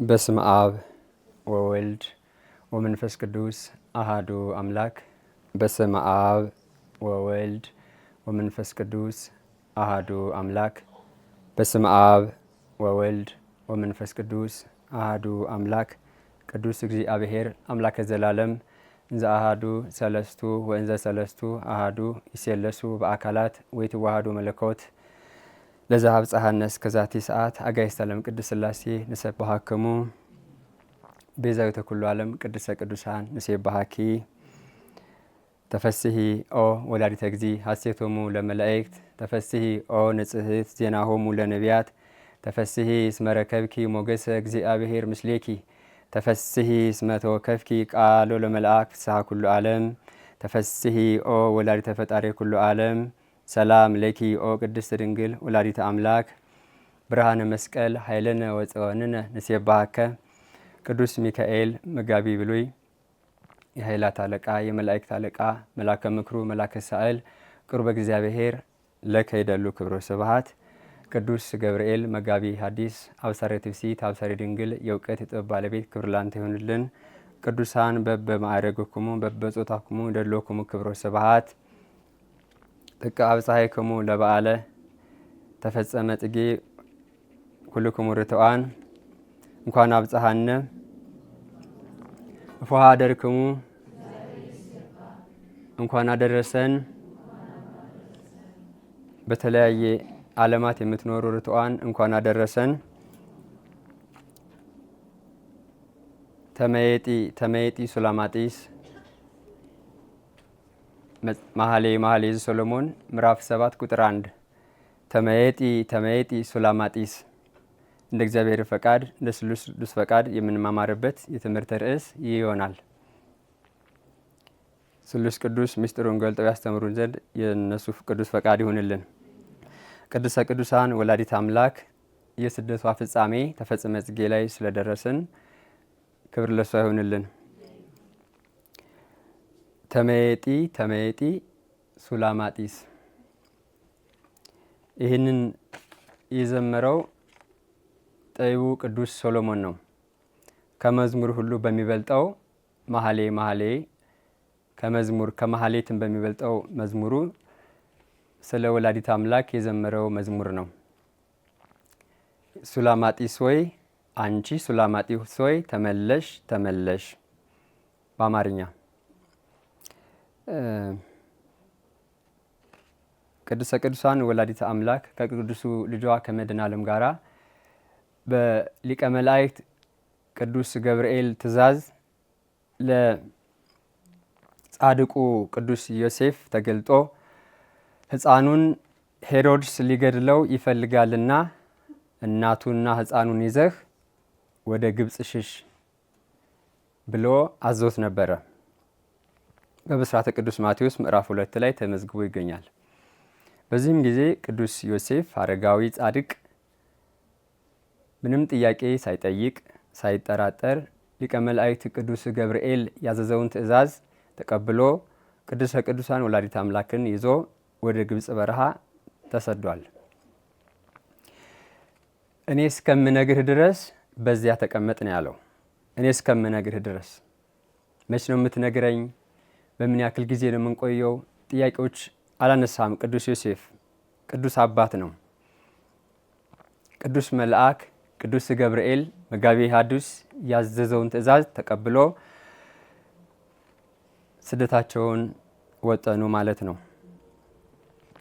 በስመ አብ ወወልድ ወመንፈስ ቅዱስ አሃዱ አምላክ። በስመ አብ ወወልድ ወመንፈስ ቅዱስ አሃዱ አምላክ። በስመ አብ ወወልድ ወመንፈስ ቅዱስ አሃዱ አምላክ። ቅዱስ እግዚአብሔር አምላከ ዘላለም እንዘ አሃዱ ሰለስቱ ወእንዘ ሰለስቱ አሃዱ ይሴለሱ በአካላት ወይትዋሃዱ መለኮት ለዛሃብ ጸሐነስ ከዛቲ ሰዓት አጋዕዝተ ዓለም ቅድስት ሥላሴ ንሰብሐክሙ ቤዛዊተ ኩሉ ዓለም ቅድስተ ቅዱሳን ንሴብሐኪ ተፈስሒ ኦ ወላዲተ እግዚእ ሐሴቶሙ ለመላእክት ተፈስሒ ኦ ንጽሕት ዜናሆሙ ለነቢያት ተፈስሒ እስመ ረከብኪ ሞገሰ እግዚአብሔር ምስሌኪ ተፈስሒ እስመ ተወከፍኪ ቃሎ ለመልአክ ፍስሐ ኩሉ ዓለም ተፈስሒ ኦ ወላዲተ ፈጣሪ ኩሉ ዓለም ሰላም ለኪ ኦ ቅድስት ድንግል ወላዲተ አምላክ ብርሃነ መስቀል ኃይለነ ወፀወንነ ንሴብሐከ። ቅዱስ ሚካኤል መጋቢ ብሉይ የኃይላት አለቃ የመላእክት አለቃ መላከ ምክሩ መላከ ሳዕል ቅሩበ እግዚአብሔር ለከ ይደሉ ክብሮ ስብሐት። ቅዱስ ገብርኤል መጋቢ ሐዲስ አብሳሬ ትፍሥሕት አብሳሬ ድንግል የእውቀት የጥበብ ባለቤት ክብር ላንተ ይሁንልን። ቅዱሳን በበማዕረግክሙ በበጾታክሙ ይደሎክሙ ክብሮ ስብሐት። ጥቀ አብጽሐይክሙ ለበዓለ ተፈጸመ ጽጌ ኩልክሙ ርቱዓን እንኳን አብጽሐነ እፎሃ አደርክሙ እንኳን አደረሰን። በተለያየ ዓለማት የምትኖሩ ርቱዓን እንኳን አደረሰን። ተመየጢ ሱላማጢስ መኃልየ ዘሰሎሞን ምዕራፍ 7 ቁጥር 1 ተመየጢ ሱላማጢስ። እንደ እግዚአብሔር ፈቃድ እንደ ስሉስ ቅዱስ ፈቃድ የምንማማርበት የትምህርት ርዕስ ይህ ይሆናል። ስሉስ ቅዱስ ምስጢሩን ገልጠው ያስተምሩን ዘንድ የእነሱ ቅዱስ ፈቃድ ይሁንልን። ቅድስተ ቅዱሳን ወላዲተ አምላክ የስደቷ ፍጻሜ ተፈጸመ ጽጌ ላይ ስለደረስን ክብር ለሷ ይሁንልን። ተመየጢ ሱላማጢስ። ይህንን የዘመረው ጠቢቡ ቅዱስ ሶሎሞን ነው። ከመዝሙር ሁሉ በሚበልጠው መኃልየ ከመኃልየትም በሚበልጠው መዝሙሩ ስለ ወላዲተ አምላክ የዘመረው መዝሙር ነው። ሱላማጢስ ሆይ አንቺ ሱላማጢስ ሆይ ተመለሽ ተመለሽ። በአማርኛ ቅድስተ ቅዱሳን ወላዲተ አምላክ ከቅዱሱ ልጇ ከመድኃኔዓለም ጋራ በሊቀ መላእክት ቅዱስ ገብርኤል ትእዛዝ ለጻድቁ ቅዱስ ዮሴፍ ተገልጦ ሕፃኑን ሄሮድስ ሊገድለው ይፈልጋልና እናቱና ሕፃኑን ይዘህ ወደ ግብፅ ሽሽ ብሎ አዞት ነበረ። በብስራተ ቅዱስ ማቴዎስ ምዕራፍ 2 ላይ ተመዝግቦ ይገኛል። በዚህም ጊዜ ቅዱስ ዮሴፍ አረጋዊ ጻድቅ ምንም ጥያቄ ሳይጠይቅ ሳይጠራጠር ሊቀ መላእክት ቅዱስ ገብርኤል ያዘዘውን ትእዛዝ ተቀብሎ ቅድስተ ቅዱሳን ወላዲተ አምላክን ይዞ ወደ ግብፅ በረሃ ተሰዷል። እኔ እስከምነግርህ ድረስ በዚያ ተቀመጥ ነው ያለው። እኔ እስከምነግርህ ድረስ መች ነው የምትነግረኝ? በምን ያክል ጊዜ ነው የምንቆየው? ጥያቄዎች አላነሳም። ቅዱስ ዮሴፍ ቅዱስ አባት ነው። ቅዱስ መልአክ ቅዱስ ገብርኤል መጋቢ ሐዲስ ያዘዘውን ትእዛዝ ተቀብሎ ስደታቸውን ወጠኑ ማለት ነው።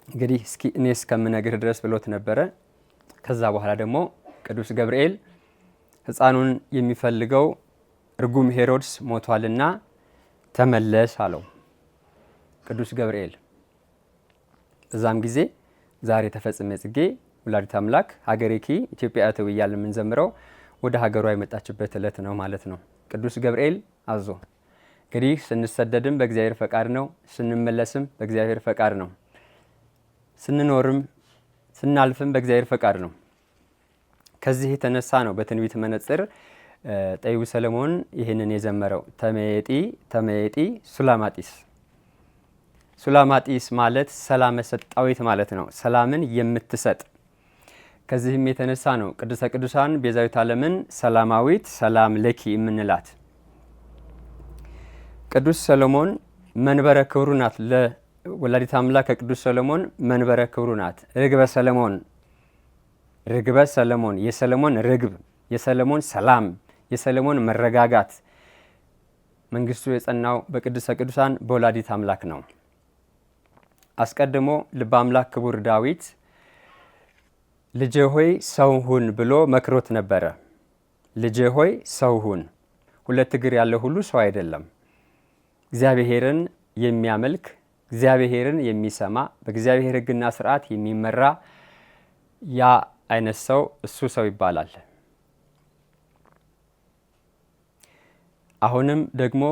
እንግዲህ እስኪ እኔ እስከምነግርህ ድረስ ብሎት ነበረ። ከዛ በኋላ ደግሞ ቅዱስ ገብርኤል ሕፃኑን የሚፈልገው እርጉም ሄሮድስ ሞቷልና ተመለስ አለው ቅዱስ ገብርኤል። በዛም ጊዜ ዛሬ ተፈጸመ ጽጌ ወላዲተ አምላክ ሀገሬኪ ኢትዮጵያ እትው እያልን የምንዘምረው ወደ ሀገሯ የመጣችበት ዕለት ነው ማለት ነው። ቅዱስ ገብርኤል አዞ እንግዲህ ስንሰደድም በእግዚአብሔር ፈቃድ ነው፣ ስንመለስም በእግዚአብሔር ፈቃድ ነው፣ ስንኖርም ስናልፍም በእግዚአብሔር ፈቃድ ነው። ከዚህ የተነሳ ነው በትንቢት መነጽር ጠቢቡ ሰሎሞን ይህንን የዘመረው ተመየጢ ሱላማጢስ። ሱላማጢስ ማለት ሰላመ ሰጣዊት ማለት ነው። ሰላምን የምትሰጥ ከዚህም የተነሳ ነው ቅድስተ ቅዱሳን ቤዛዊት ዓለምን ሰላማዊት ሰላም ለኪ የምንላት። ቅዱስ ሰሎሞን መንበረ ክብሩ ናት። ለወላዲተ አምላክ ከቅዱስ ሰሎሞን መንበረ ክብሩ ናት። ርግበ ሰሎሞን የሰሎሞን ርግብ፣ የሰሎሞን ሰላም፣ የሰሎሞን መረጋጋት መንግስቱ የጸናው በቅድስተ ቅዱሳን በወላዲተ አምላክ ነው። አስቀድሞ ልበ አምላክ ክቡር ዳዊት ልጄ ሆይ ሰው ሁን ብሎ መክሮት ነበረ። ልጄ ሆይ ሰው ሁን። ሁለት እግር ያለው ሁሉ ሰው አይደለም። እግዚአብሔርን የሚያመልክ እግዚአብሔርን የሚሰማ በእግዚአብሔር ሕግና ስርዓት የሚመራ ያ አይነት ሰው እሱ ሰው ይባላል። አሁንም ደግሞ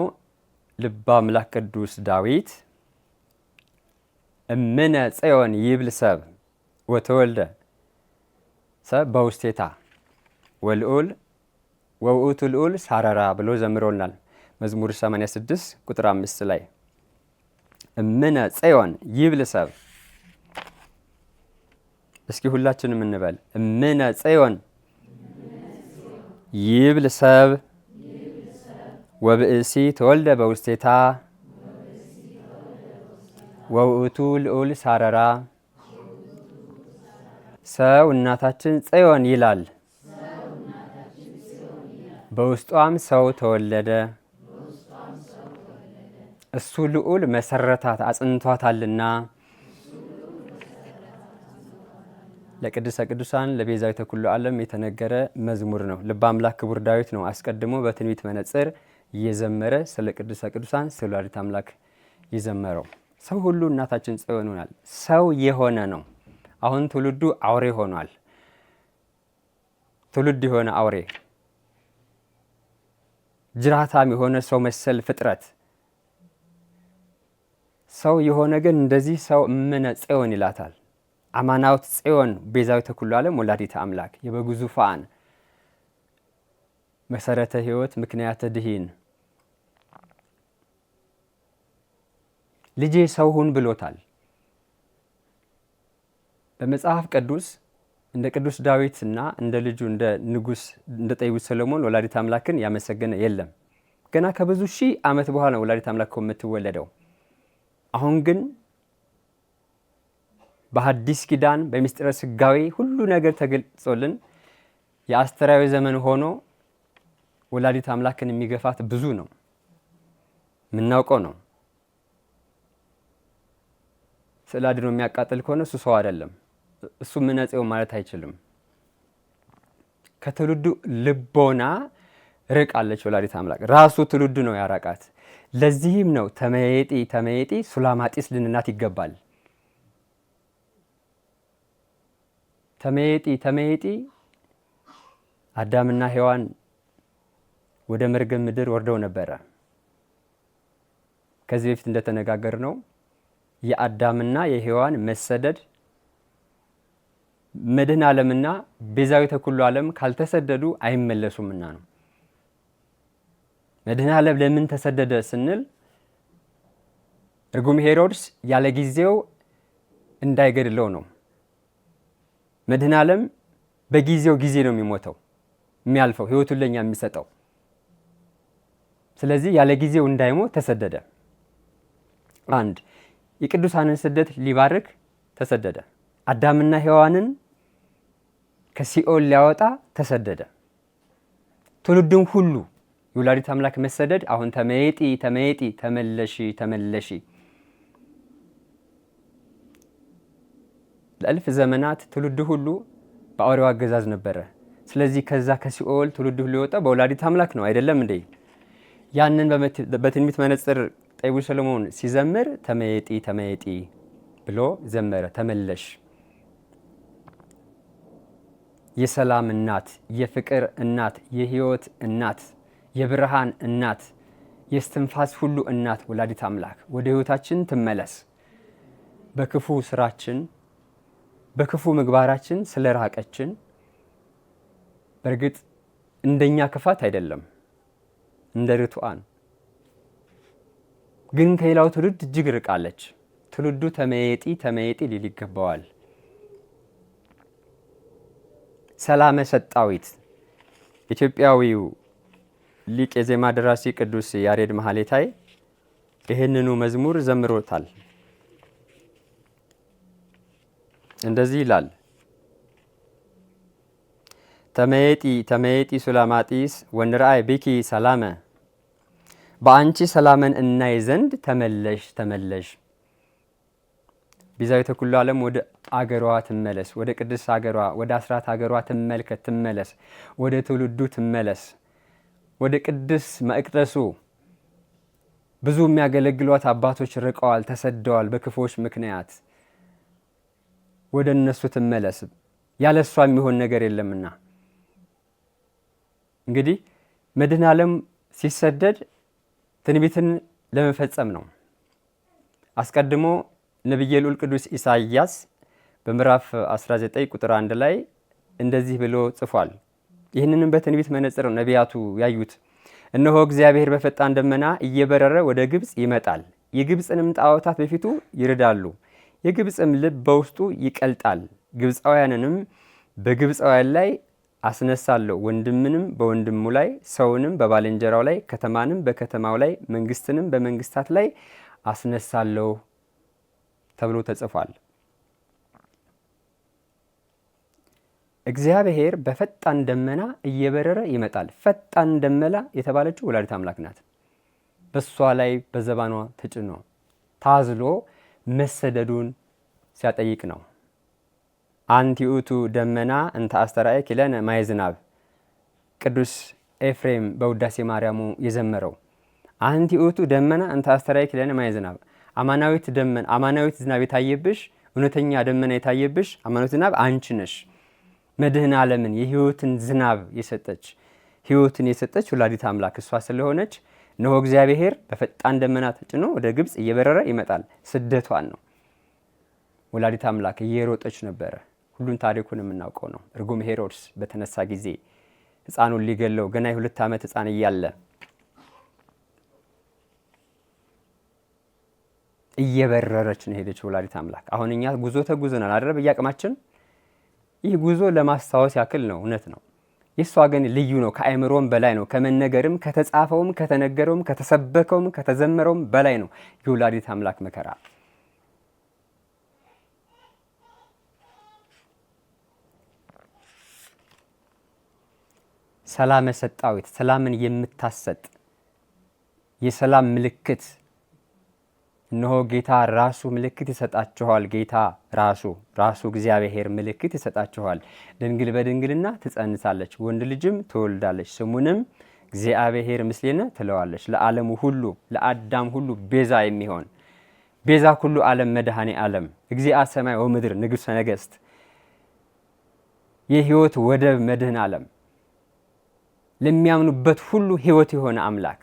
ልበ አምላክ ቅዱስ ዳዊት እምነ ጽዮን ይብል ሰብ ወተወልደ ሰብ በውስቴታ ወልዑል ወውእቱ ልዑል ሳረራ ብሎ ዘምሮልናል። መዝሙር 86 ቁጥር 5 ላይ እምነ ጽዮን ይብል ሰብ። እስኪ ሁላችንም እንበል እምነ ጽዮን ይብል ሰብ ወብእሲ ተወልደ በውስቴታ ወውእቱ ልዑል ሳረራ። ሰው እናታችን ጽዮን ይላል፣ በውስጧም ሰው ተወለደ። እሱ ልዑል መሰረታት አጽንቷታልና። ለቅድስተ ቅዱሳን ለቤዛዊተ ኩሉ ዓለም የተነገረ መዝሙር ነው። ልበ አምላክ ክቡር ዳዊት ነው አስቀድሞ በትንቢት መነጽር እየዘመረ ስለ ቅድስተ ቅዱሳን ስለ ወላዲተ አምላክ የዘመረው። ሰው ሁሉ እናታችን ጽዮን ሆናል። ሰው የሆነ ነው። አሁን ትውልዱ አውሬ ሆኗል። ትውልድ የሆነ አውሬ፣ ጅራታም የሆነ ሰው መሰል ፍጥረት። ሰው የሆነ ግን እንደዚህ ሰው እምነ ጽዮን ይላታል። አማናዊት ጽዮን ቤዛዊተ ኩሉ ዓለም ወላዲተ አምላክ የበጉ ዙፋን መሰረተ ሕይወት ምክንያተ ድኂን ልጄ ሰው ሁን ብሎታል። በመጽሐፍ ቅዱስ እንደ ቅዱስ ዳዊትና እንደ ልጁ እንደ ንጉስ እንደ ጠቢቡ ሰሎሞን ወላዲተ አምላክን ያመሰገነ የለም። ገና ከብዙ ሺህ ዓመት በኋላ ነው ወላዲተ አምላክ የምትወለደው። አሁን ግን በሐዲስ ኪዳን በሚስጥረ ስጋዌ ሁሉ ነገር ተገልጾልን የአስተራዊ ዘመን ሆኖ ወላዲተ አምላክን የሚገፋት ብዙ ነው፣ የምናውቀው ነው። ስዕል አድኖ የሚያቃጥል ከሆነ እሱ ሰው አይደለም። እሱ እምነ ጽዮን ማለት አይችልም። ከትውልዱ ልቦና ርቃለች ወላዲተ አምላክ። ራሱ ትውልዱ ነው ያራቃት። ለዚህም ነው ተመየጢ ተመየጢ ሱላማጢስ ልንላት ይገባል። ተመየጢ ተመየጢ አዳምና ሔዋን ወደ መርገም ምድር ወርደው ነበረ። ከዚህ በፊት እንደተነጋገር ነው የአዳምና የሔዋን መሰደድ መድኃኔ ዓለምና ቤዛዊተ ኩሉ ዓለም ካልተሰደዱ አይመለሱምና ነው። መድኃኔ ዓለም ለምን ተሰደደ ስንል ርጉም ሄሮድስ ያለ ጊዜው እንዳይገድለው ነው። መድኃኔ ዓለም በጊዜው ጊዜ ነው የሚሞተው የሚያልፈው ሕይወቱን ለኛ የሚሰጠው። ስለዚህ ያለ ጊዜው እንዳይሞት ተሰደደ። አንድ የቅዱሳንን ስደት ሊባርክ ተሰደደ። አዳምና ሔዋንን ከሲኦል ሊያወጣ ተሰደደ። ትውልዱን ሁሉ የወላዲተ አምላክ መሰደድ አሁን ተመየጢ ተመየጢ ተመለሺ ተመለሺ ለእልፍ ዘመናት ትውልዱ ሁሉ በአውሬው አገዛዝ ነበረ። ስለዚህ ከዛ ከሲኦል ትውልዱ ሁሉ የወጣው በወላዲተ አምላክ ነው። አይደለም እንዴ? ያንን በትንቢት መነጽር ጠቢቡ ሰሎሞን ሲዘምር ተመየጢ ተመየጢ ብሎ ዘመረ። ተመለሽ፣ የሰላም እናት፣ የፍቅር እናት፣ የሕይወት እናት፣ የብርሃን እናት፣ የስትንፋስ ሁሉ እናት ወላዲተ አምላክ ወደ ሕይወታችን ትመለስ። በክፉ ስራችን በክፉ ምግባራችን ስለራቀችን፣ በእርግጥ እንደኛ ክፋት አይደለም እንደ ርቱዓን ግን ከሌላው ትውልድ እጅግ ርቃለች። ትውልዱ ተመየጢ ተመየጢ ሊል ይገባዋል። ሰላመ ሰጣዊት ኢትዮጵያዊው ሊቅ የዜማ ደራሲ ቅዱስ ያሬድ ማህሌታይ ይህንኑ መዝሙር ዘምሮታል። እንደዚህ ይላል። ተመየጢ ተመየጢ ሱላማጢስ ወንራይ ቢኪ ሰላመ፣ በአንቺ ሰላምን እናይ ዘንድ ተመለሽ ተመለሽ። ቤዛዊተ ኩሉ ዓለም ወደ አገሯ ትመለስ፣ ወደ ቅድስት አገሯ ወደ አስራት አገሯ ትመልከት ትመለስ፣ ወደ ትውልዱ ትመለስ፣ ወደ ቅድስ መቅደሱ። ብዙ የሚያገለግሏት አባቶች ርቀዋል፣ ተሰደዋል በክፉዎች ምክንያት። ወደ እነሱ ትመለስ፣ ያለሷ የሚሆን ነገር የለምና። እንግዲህ መድኃኔ ዓለም ሲሰደድ ትንቢትን ለመፈጸም ነው። አስቀድሞ ነቢየ ልዑል ቅዱስ ኢሳይያስ በምዕራፍ 19 ቁጥር 1 ላይ እንደዚህ ብሎ ጽፏል። ይህንንም በትንቢት መነጽር ነቢያቱ ያዩት። እነሆ እግዚአብሔር በፈጣን ደመና እየበረረ ወደ ግብፅ ይመጣል፣ የግብፅንም ጣዖታት በፊቱ ይርዳሉ፣ የግብፅም ልብ በውስጡ ይቀልጣል። ግብፃውያንንም በግብፃውያን ላይ አስነሳለሁ፣ ወንድምንም በወንድሙ ላይ፣ ሰውንም በባልንጀራው ላይ፣ ከተማንም በከተማው ላይ፣ መንግስትንም በመንግስታት ላይ አስነሳለሁ ተብሎ ተጽፏል። እግዚአብሔር በፈጣን ደመና እየበረረ ይመጣል። ፈጣን ደመና የተባለችው ወላዲተ አምላክ ናት። በሷ ላይ በዘባኗ ተጭኖ ታዝሎ መሰደዱን ሲያጠይቅ ነው። አንቲ ውእቱ ደመና እንተ አስተርአየኪ ለነ ማየ ዝናብ፣ ቅዱስ ኤፍሬም በውዳሴ ማርያሙ የዘመረው አንቲ ውእቱ ደመና እንተ አስተርአየኪ ለነ ማየ ዝናብ፣ አማናዊት ደመና አማናዊት ዝናብ የታየብሽ፣ እውነተኛ ደመና የታየብሽ አማናዊት ዝናብ አንቺ ነሽ። መድኃኔ ዓለምን የህይወትን ዝናብ የሰጠች ህይወትን የሰጠች ወላዲተ አምላክ እሷ ስለሆነች እነሆ እግዚአብሔር በፈጣን ደመና ተጭኖ ወደ ግብፅ እየበረረ ይመጣል። ስደቷን ነው። ወላዲተ አምላክ እየሮጠች ነበረ። ሁሉን ታሪኩን የምናውቀው ነው። እርጉም ሄሮድስ በተነሳ ጊዜ ሕፃኑን ሊገለው ገና የ2 ዓመት ሕፃን እያለ እየበረረች ነው ሄደች ወላዲተ አምላክ። አሁን እኛ ጉዞ ተጉዘናል አይደል? በየአቅማችን ይህ ጉዞ ለማስታወስ ያክል ነው። እውነት ነው። የሷ ግን ልዩ ነው። ከአእምሮም በላይ ነው። ከመነገርም ከተጻፈውም ከተነገረውም ከተሰበከውም ከተዘመረውም በላይ ነው የወላዲተ አምላክ መከራ። ሰላመ ሰጣዊት ሰላምን የምታሰጥ የሰላም ምልክት። እነሆ ጌታ ራሱ ምልክት ይሰጣችኋል። ጌታ ራሱ እግዚአብሔር ምልክት ይሰጣችኋል። ድንግል በድንግልና ትጸንሳለች፣ ወንድ ልጅም ትወልዳለች፣ ስሙንም እግዚአብሔር ምስሌነ ትለዋለች። ለዓለሙ ሁሉ ለአዳም ሁሉ ቤዛ የሚሆን ቤዛ ኩሉ ዓለም መድኃኔ ዓለም እግዚአ ሰማይ ወምድር ንጉሠ ነገሥት የሕይወት ወደብ መድኃኔ ዓለም ለሚያምኑበት ሁሉ ሕይወት የሆነ አምላክ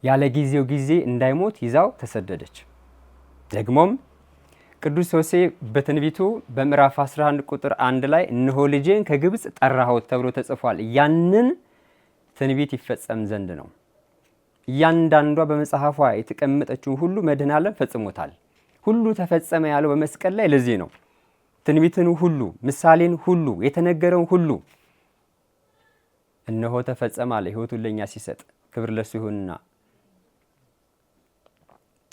ያለ ጊዜው ጊዜ እንዳይሞት ይዛው ተሰደደች። ደግሞም ቅዱስ ሆሴዕ በትንቢቱ በምዕራፍ 11 ቁጥር 1 ላይ እነሆ ልጄን ከግብፅ ጠራሁት ተብሎ ተጽፏል። ያንን ትንቢት ይፈጸም ዘንድ ነው። እያንዳንዷ በመጽሐፏ የተቀመጠችውን ሁሉ መድኃኔ ዓለም ፈጽሞታል። ሁሉ ተፈጸመ ያለው በመስቀል ላይ ለዚህ ነው። ትንቢትን ሁሉ ምሳሌን ሁሉ የተነገረውን ሁሉ እነሆ ተፈጸመ አለ። ሕይወቱን ለኛ ሲሰጥ ክብር ለሱ ይሁንና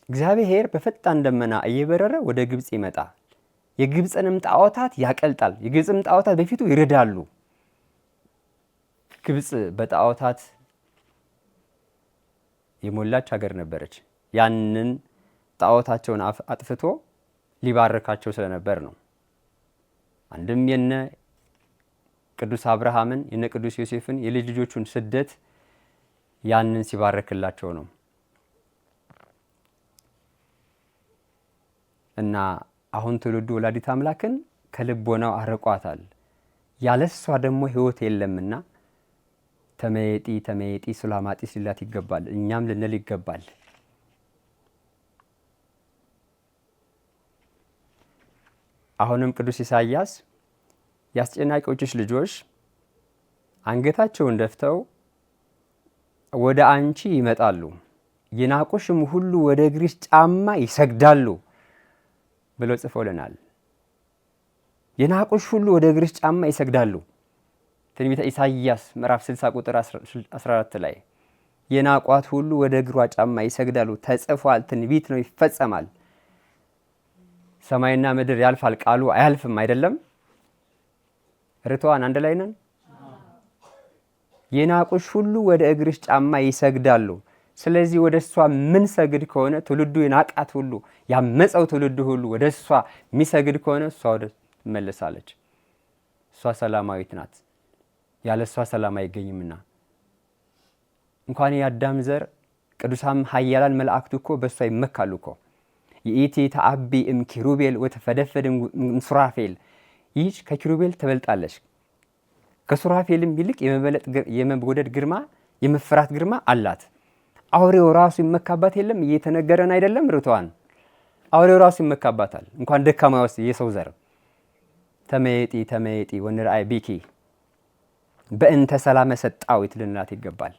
እግዚአብሔር በፈጣን ደመና እየበረረ ወደ ግብፅ ይመጣል። የግብፅንም ጣዖታት ያቀልጣል። የግብፅም ጣዖታት በፊቱ ይርዳሉ። ግብፅ በጣዖታት የሞላች ሀገር ነበረች። ያንን ጣዖታቸውን አጥፍቶ ሊባርካቸው ስለነበር ነው። አንድም የነ ቅዱስ አብርሃምን የነ ቅዱስ ዮሴፍን የልጅ ልጆቹን ስደት ያንን ሲባርክላቸው ነው። እና አሁን ትውልዱ ወላዲተ አምላክን ከልቦናው አርቋታል። ያለሷ ደግሞ ሕይወት የለምና ተመየጢ ተመየጢ ሱላማጢስ ሊላት ይገባል። እኛም ልንል ይገባል። አሁንም ቅዱስ ኢሳይያስ የአስጨናቂዎችሽ ልጆች አንገታቸውን ደፍተው ወደ አንቺ ይመጣሉ፣ የናቁሽም ሁሉ ወደ እግርሽ ጫማ ይሰግዳሉ ብሎ ጽፎልናል። የናቁሽ ሁሉ ወደ እግርሽ ጫማ ይሰግዳሉ። ትንቢተ ኢሳይያስ ምዕራፍ 60 ቁጥር 14 ላይ የናቋት ሁሉ ወደ እግሯ ጫማ ይሰግዳሉ። ተጽፏል፣ ትንቢት ነው፣ ይፈጸማል። ሰማይና ምድር ያልፋል፣ ቃሉ አያልፍም። አይደለም? ርቷን አንድ ላይ ነን። የናቁሽ ሁሉ ወደ እግርሽ ጫማ ይሰግዳሉ። ስለዚህ ወደ እሷ ምን ሰግድ ከሆነ ትውልዱ የናቃት ሁሉ ያመፀው ትውልዱ ሁሉ ወደ እሷ የሚሰግድ ከሆነ እሷ ወደ ትመለሳለች። እሷ ሰላማዊት ናት። ያለ እሷ ሰላም አይገኝምና እንኳን የአዳም ዘር ቅዱሳን ኃያላን መላእክቱ እኮ በእሷ ይመካሉ እኮ። ይእቲ ተአቢ እም ኪሩቤል ወተፈደፈድ ሱራፌል። ይህች ከኪሩቤል ትበልጣለች፣ ከሱራፌልም ይልቅ የመወደድ ግርማ የመፍራት ግርማ አላት። አውሬው ራሱ ይመካባት የለም? እየተነገረን አይደለም? ርቷን አውሬው ራሱ ይመካባታል። እንኳን ደካማ ውስጥ የሰው ዘር ተመየጢ ተመየጢ ወንርአይ ቢኪ በእንተ ሰላመ ሰጣዊት ልንላት ይገባል።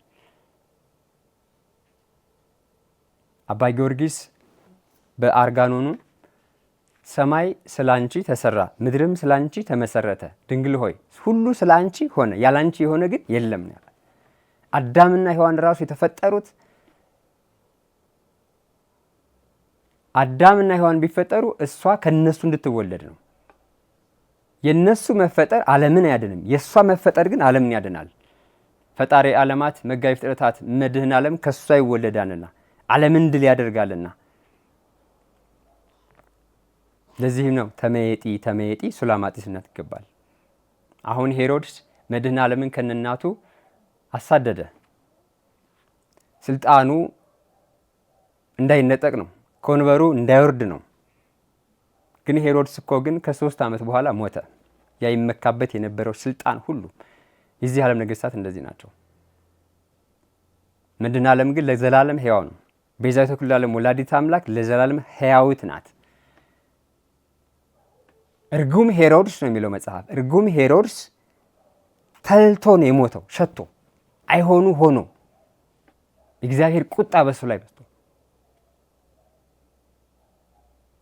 አባ ጊዮርጊስ በአርጋኖኑ ሰማይ ስላንቺ ተሰራ፣ ምድርም ስላንቺ ተመሰረተ፣ ድንግል ሆይ ሁሉ ስላንቺ ሆነ፣ ያላንቺ የሆነ ግን የለም ነው። አዳምና ሔዋን ራሱ የተፈጠሩት አዳምና ሔዋን ቢፈጠሩ እሷ ከነሱ እንድትወለድ ነው። የነሱ መፈጠር ዓለምን አያድንም፣ የሷ መፈጠር ግን ዓለምን ያድናል። ፈጣሪ ዓለማት መጋቢ ፍጥረታት መድህን ዓለም ከሷ ይወለዳልና ዓለምን ድል ያደርጋልና። ለዚህም ነው ተመየጢ ተመየጢ ሱላማጢስነት ይገባል። አሁን ሄሮድስ መድህን ዓለምን ከነናቱ አሳደደ። ስልጣኑ እንዳይነጠቅ ነው፣ ከወንበሩ እንዳይወርድ ነው። ግን ሄሮድስ እኮ ግን ከ3 ዓመት በኋላ ሞተ። ያ ይመካበት የነበረው ስልጣን ሁሉ የዚህ ዓለም ነገስታት እንደዚህ ናቸው። መድኃኔ ዓለም ግን ለዘላለም ሕያው ነው። ቤዛዊተ ኩሉ ዓለም ወላዲተ አምላክ ለዘላለም ሕያዊት ናት። እርጉም ሄሮድስ ነው የሚለው መጽሐፍ። እርጉም ሄሮድስ ተልቶ ነው የሞተው፣ ሸቶ አይሆኑ ሆኖ እግዚአብሔር ቁጣ በሱ ላይ በዝቶ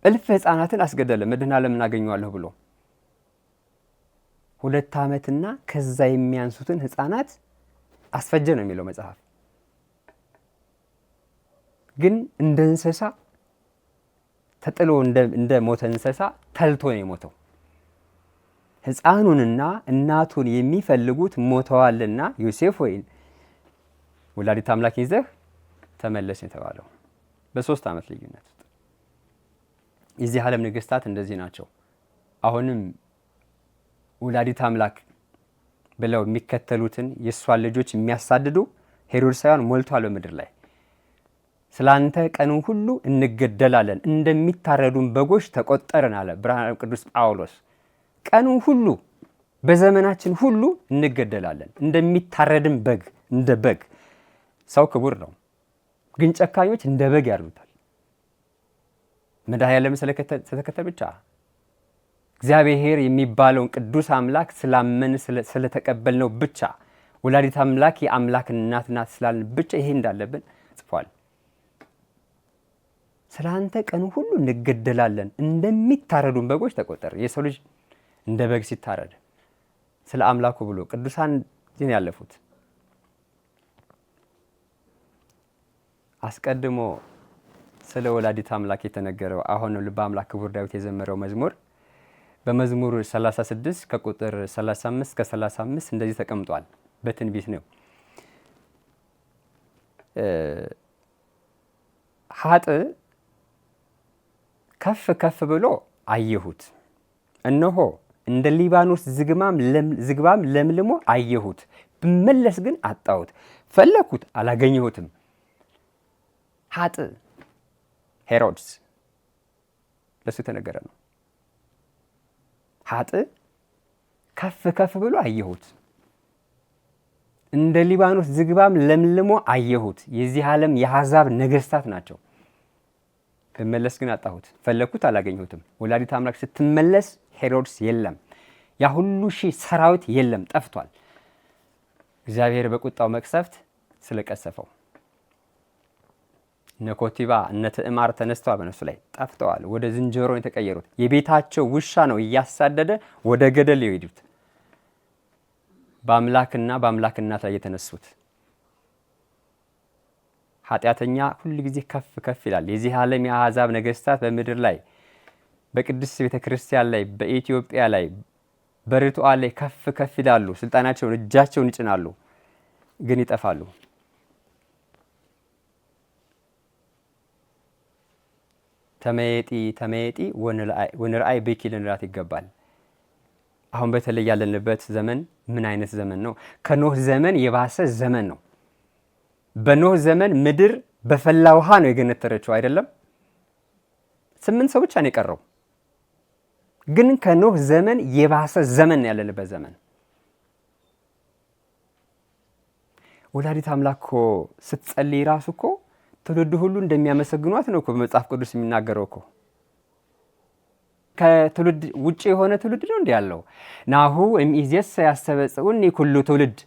እልፍ ሕፃናትን አስገደለ። መድኃኔ ዓለም እናገኘዋለሁ ብሎ 2 ዓመትና ከዛ የሚያንሱትን ሕፃናት አስፈጀ ነው የሚለው መጽሐፍ። ግን እንደ እንስሳ ተጥሎ እንደ ሞተ እንስሳ ተልቶ ነው የሞተው። ሕፃኑንና እናቱን የሚፈልጉት ሞተዋልና ዮሴፍ ሆይ ወላዲተ አምላክ ይዘህ ተመለስ የተባለው በ3 ዓመት ልዩነት ውስጥ። የዚህ ዓለም ነገስታት እንደዚህ ናቸው። አሁንም ወላዲተ አምላክ ብለው የሚከተሉትን የእሷን ልጆች የሚያሳድዱ ሄሮድሳውያን ሞልቷል በምድር ላይ። ስላንተ ቀኑን ሁሉ እንገደላለን፣ እንደሚታረዱን በጎች ተቆጠርን አለ ብርሃነ ቅዱስ ጳውሎስ። ቀኑን ሁሉ በዘመናችን ሁሉ እንገደላለን፣ እንደሚታረድን በግ። እንደ በግ ሰው ክቡር ነው፣ ግን ጨካኞች እንደ በግ ያርዱታል። መድኃኔዓለም ስለተከተል ብቻ እግዚአብሔር የሚባለውን ቅዱስ አምላክ ስላመን ስለተቀበልነው ብቻ ወላዲተ አምላክ የአምላክ እናት ናት ስላልን ብቻ ይሄ እንዳለብን ጽፏል። ስላንተ ቀኑ ሁሉ እንገደላለን እንደሚታረዱን በጎች ተቆጠር። የሰው ልጅ እንደ በግ ሲታረድ ስለ አምላኩ ብሎ ቅዱሳን ግን ያለፉት አስቀድሞ ስለ ወላዲተ አምላክ የተነገረው አሁን ልበ አምላክ ክቡር ዳዊት የዘመረው መዝሙር በመዝሙር 36 ከቁጥር 35 እስከ 35 እንደዚህ ተቀምጧል። በትንቢት ነው። ሀጥ ከፍ ከፍ ብሎ አየሁት፣ እነሆ እንደ ሊባኖስ ዝግባም ለምልሞ አየሁት፣ ብመለስ ግን አጣሁት፣ ፈለኩት አላገኘሁትም። ሀጥ ሄሮድስ ለሱ የተነገረ ነው። ሀጥ ከፍ ከፍ ብሎ አየሁት፣ እንደ ሊባኖስ ዝግባም ለምልሞ አየሁት። የዚህ ዓለም የአሕዛብ ነገስታት ናቸው። ብመለስ ግን አጣሁት፣ ፈለኩት አላገኘሁትም። ወላዲተ አምላክ ስትመለስ ሄሮድስ የለም፣ ያ ሁሉ ሺህ ሰራዊት የለም፣ ጠፍቷል። እግዚአብሔር በቁጣው መቅሰፍት ስለቀሰፈው ነኮቲባ እነተእማር ተነስተዋል፣ በነሱ ላይ ጠፍተዋል። ወደ ዝንጀሮ የተቀየሩት የቤታቸው ውሻ ነው እያሳደደ ወደ ገደል ይሄዱት። በአምላክና በአምላክ እናት ላይ የተነሱት ኃጢአተኛ ሁሉ ጊዜ ከፍ ከፍ ይላል። የዚህ ዓለም የአሕዛብ ነገስታት በምድር ላይ በቅድስት ቤተክርስቲያን ላይ በኢትዮጵያ ላይ በርቱዓን ላይ ከፍ ከፍ ይላሉ። ስልጣናቸውን እጃቸውን ይጭናሉ፣ ግን ይጠፋሉ። ተመየጢ ተመየጢ ወንርአይ ብኪ ልንላት ይገባል። አሁን በተለይ ያለንበት ዘመን ምን አይነት ዘመን ነው? ከኖህ ዘመን የባሰ ዘመን ነው። በኖህ ዘመን ምድር በፈላ ውሃ ነው የገነተረችው አይደለም? 8 ሰው ብቻ ነው የቀረው። ግን ከኖህ ዘመን የባሰ ዘመን ያለንበት ዘመን። ወላዲት አምላክ እኮ ስትጸልይ ራሱ እኮ ትውልድ ሁሉ እንደሚያመሰግኗት ነው እኮ በመጽሐፍ ቅዱስ የሚናገረው እኮ። ከትውልድ ውጪ የሆነ ትውልድ ነው እንዴ ያለው? ናሁ እምይእዜሰ ያስተበጽኡኒ ኩሉ ትውልድ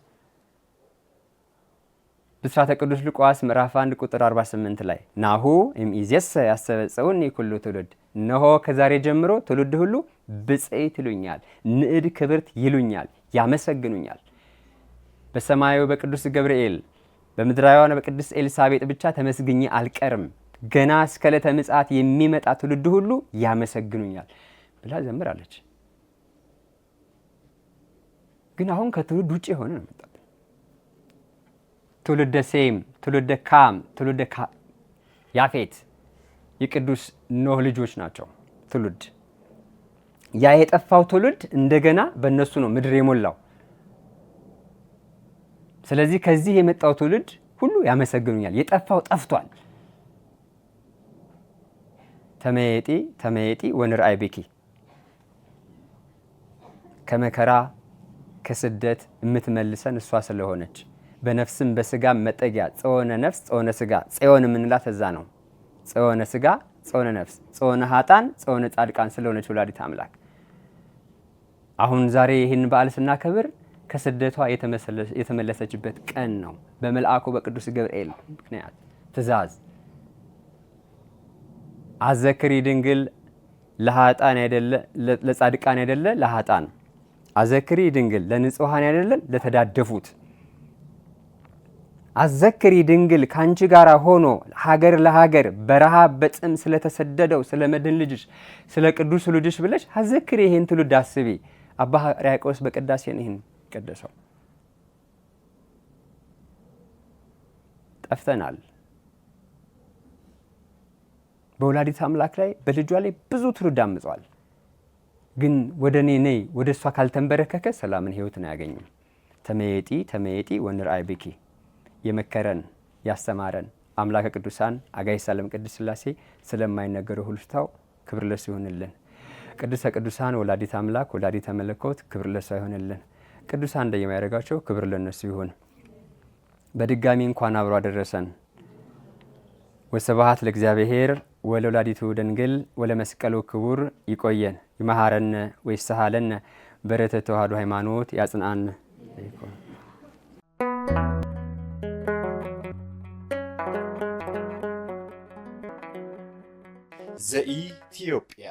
ብስራተ ቅዱስ ሉቃስ ምዕራፍ 1 ቁጥር 48 ላይ ናሁ እምይእዜሰ ያስተበጽኡኒ ኩሉ ትውልድ፣ እነሆ ከዛሬ ጀምሮ ትውልድ ሁሉ ብፅዕት ይሉኛል፣ ንዕድ ክብርት ይሉኛል፣ ያመሰግኑኛል። በሰማያዊ በቅዱስ ገብርኤል በምድራዊዋን በቅድስት ኤልሳቤጥ ብቻ ተመስግኜ አልቀርም፣ ገና እስከ ዕለተ ምጽአት የሚመጣ ትውልድ ሁሉ ያመሰግኑኛል ብላ ዘምራለች። ግን አሁን ከትውልድ ውጭ የሆነ ነው መጣ። ትውልደ ሴም፣ ትውልደ ካም፣ ትውልደ ያፌት የቅዱስ ኖህ ልጆች ናቸው። ትውልድ ያ የጠፋው ትውልድ እንደገና በእነሱ ነው ምድር የሞላው። ስለዚህ ከዚህ የመጣው ትውልድ ሁሉ ያመሰግኑኛል። የጠፋው ጠፍቷል። ተመየጢ ተመየጢ ወንርአይ ብኪ፣ ከመከራ ከስደት የምትመልሰን እሷ ስለሆነች በነፍስም በስጋ መጠጊያ ጽዮነ ነፍስ ጽዮነ ስጋ፣ ጽዮን የምንላት እዛ ነው። ጽዮነ ስጋ ጽዮነ ነፍስ፣ ጽዮነ ኃጥአን ጽዮነ ጻድቃን ስለሆነች ወላዲት አምላክ አሁን ዛሬ ይህን በዓል ስናከብር ከስደቷ የተመለሰችበት ቀን ነው። በመልአኩ በቅዱስ ገብርኤል ምክንያት ትእዛዝ አዘክሪ ድንግል ለኃጥአን አይደለ ለጻድቃን አይደለ ለኃጥአን፣ አዘክሪ ድንግል ለንጹሃን አይደለ ለተዳደፉት፣ አዘክሪ ድንግል ካንቺ ጋር ሆኖ ሀገር ለሀገር በረሃብ በጥም ስለተሰደደው ስለ መድን ልጅሽ ስለ ቅዱስ ልጅሽ ብለሽ አዘክሪ ይሄን ትውልድ አስቢ። አባ ሕርያቆስ በቅዳሴ ይህን ቀደሰው። ጠፍተናል። በወላዲት አምላክ ላይ በልጇ ላይ ብዙ ትውልድ አምጿል። ግን ወደ እኔ ነይ ወደ እሷ ካልተንበረከከ ሰላምን ሕይወትን አያገኝም። ተመየጢ ተመየጢ ወንርአይ ብኪ የመከረን ያስተማረን አምላከ ቅዱሳን አጋዕዝተ ዓለም ቅድስት ሥላሴ ስለማይነገረው ሁሉ ስታው ክብር ለእሱ ይሁንልን። ቅድስተ ቅዱሳን ወላዲት አምላክ ወላዲተ መለኮት ክብር ለእሷ ይሁንልን። ቅዱሳን እንደየማያደርጋቸው ክብር ለእነሱ ይሁን። በድጋሚ እንኳን አብሮ አደረሰን። ወስብሐት ለእግዚአብሔር ወለወላዲቱ ድንግል ወለመስቀሉ ክቡር። ይቆየን፣ ይመሃረነ ወይስሐለነ በረከተ ተዋሕዶ ሃይማኖት ያጽንዓን። ዘኢትዮጵያ